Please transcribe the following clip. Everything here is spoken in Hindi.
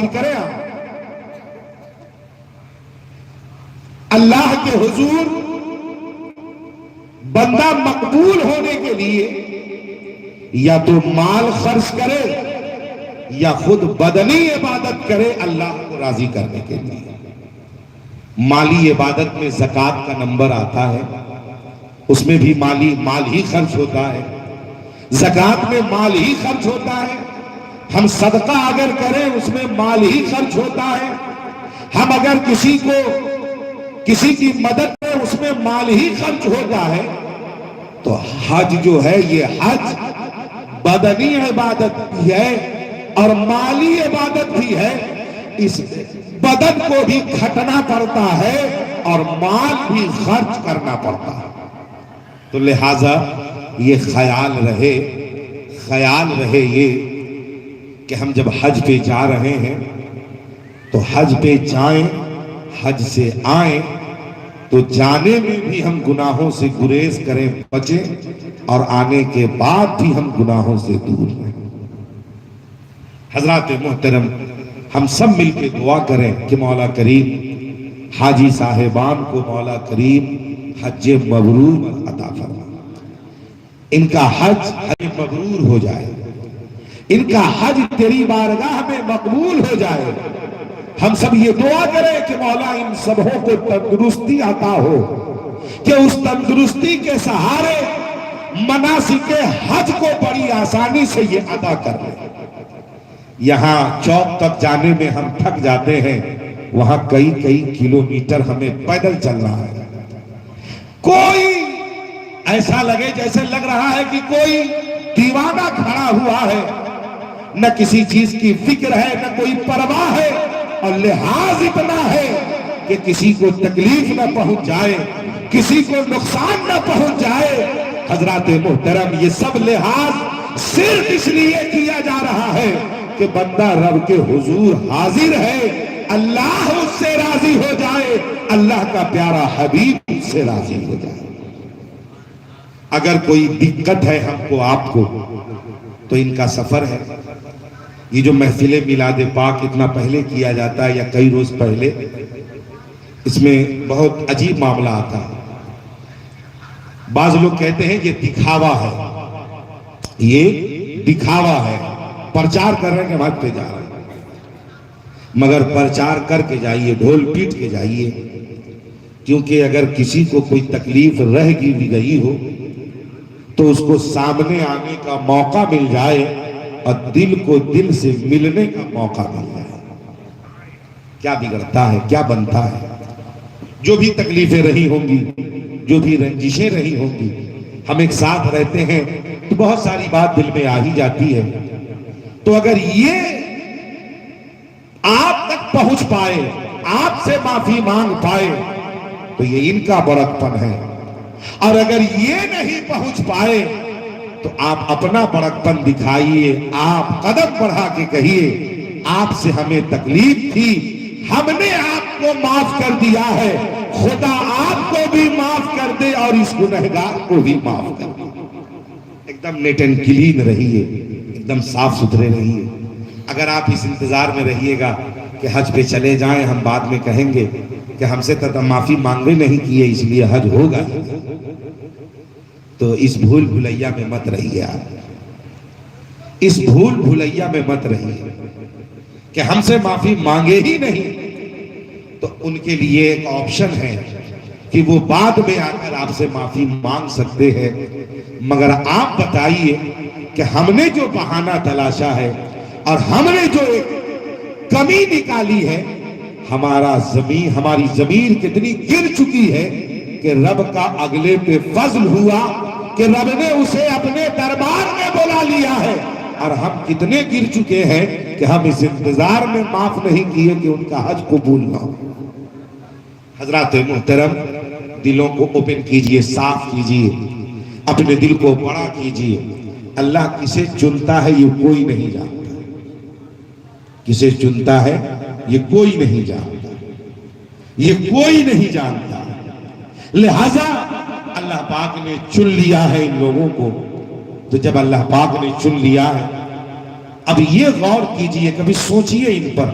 करें आप अल्लाह के हुजूर बंदा मकबूल होने के लिए या तो माल खर्च करे या खुद बदनी इबादत करे अल्लाह को राजी करने के लिए। माली इबादत में ज़कात का नंबर आता है, उसमें भी माल ही खर्च होता है, ज़कात में माल ही खर्च होता है। हम सदका अगर करें उसमें माल ही खर्च होता है। हम अगर किसी की मदद में उसमें माल ही खर्च होता है। तो हज जो है ये हज बदनी इबादत भी है और माली इबादत भी है। इस बदन को भी खटना पड़ता है और माल भी खर्च करना पड़ता है। तो लिहाजा ये ख्याल रहे ये कि हम जब हज पे जा रहे हैं तो हज पे जाएं, हज से आए तो जाने में भी हम गुनाहों से गुरेज करें, बचें, और आने के बाद भी हम गुनाहों से दूर रहें। हजरात मोहतरम, हम सब मिलकर दुआ करें कि मौला करीम हाजी साहिबान को मौला करीम हज मबरूर अता फरमा। इनका हज मबरूर हो जाए, इनका हज तेरी बारगाह में मकबूल हो जाए। हम सब ये दुआ करें कि मौला इन सबों को तंदुरुस्ती अता हो कि उस तंदुरुस्ती के सहारे मनासिके हज को बड़ी आसानी से ये अदा कर ले। यहां चौक तक जाने में हम थक जाते हैं, वहां कई किलोमीटर हमें पैदल चलना है। कोई ऐसा लगे जैसे लग रहा है कि कोई दीवाना खड़ा हुआ है, न किसी चीज की फिक्र है, न कोई परवाह है, और लिहाज इतना है कि किसी को तकलीफ न पहुंच जाए, किसी को नुकसान न पहुंच जाए। हजरात मोहतरम, ये सब लिहाज सिर्फ इसलिए किया जा रहा है कि बंदा रब के हुजूर हाजिर है, अल्लाह उससे राजी हो जाए, अल्लाह का प्यारा हबीब उससे राजी हो जाए। अगर कोई दिक्कत है हमको आपको तो इनका सफर है। ये जो महफिल मिलाद पाक इतना पहले किया जाता है या कई रोज पहले, इसमें बहुत अजीब मामला आता है। बाज लोग कहते हैं ये दिखावा है, ये दिखावा है, प्रचार कर रहे हैं कि हज पे जा रहे हैं। मगर प्रचार करके जाइए, ढोल पीट के जाइए, क्योंकि अगर किसी को कोई तकलीफ रह भी गई हो तो उसको सामने आने का मौका मिल जाए और दिल को दिल से मिलने का मौका मिल जाए। क्या बिगड़ता है, क्या बनता है? जो भी तकलीफें रही होंगी, जो भी रंजिशें रही होंगी, हम एक साथ रहते हैं तो बहुत सारी बात दिल में आ ही जाती है। तो अगर ये आप तक पहुंच पाए, आपसे माफी मांग पाए, तो ये इनका बड़कपन है। और अगर ये नहीं पहुंच पाए तो आप अपना बड़कपन दिखाइए, आप कदम बढ़ा के कहिए आपसे हमें तकलीफ थी, हमने आपको माफ कर दिया है, खुदा आपको भी माफ कर दे और इस गुनहगार को भी माफ कर दे। एकदम नेट एंड क्लीन रहिए, एकदम साफ सुथरे रहिए। अगर आप इस इंतजार में रहिएगा कि हज पे चले जाएं, हम बाद में कहेंगे कि हमसे तो माफी मांगे नहीं किए इसलिए हज होगा, तो इस भूल भुलैया में मत रहिए। आप इस भूल भुलैया में मत रहिए कि हमसे माफी मांगे ही नहीं। तो उनके लिए एक ऑप्शन है कि वो बाद में आकर आपसे माफी मांग सकते हैं। मगर आप बताइए कि हमने जो बहाना तलाशा है और हमने जो एक कमी निकाली है, हमारी जमीन कितनी गिर चुकी है कि रब का अगले पे फजल हुआ कि रब ने उसे अपने दरबार में बुला लिया है। और हम कितने गिर चुके हैं कि हम इस इंतजार में माफ नहीं किए कि उनका हज कबूल ना हो। हजरात मोहतरम, दिलों को ओपन कीजिए, साफ कीजिए, अपने दिल को बड़ा कीजिए। अल्लाह किसे चुनता है ये कोई नहीं जानता, किसे चुनता है ये कोई नहीं जानता, ये कोई नहीं जानता। लिहाजा अल्लाह पाक ने चुन लिया है इन लोगों को। तो जब अल्लाह पाक ने चुन लिया है, अब ये गौर कीजिए, कभी सोचिए इन पर।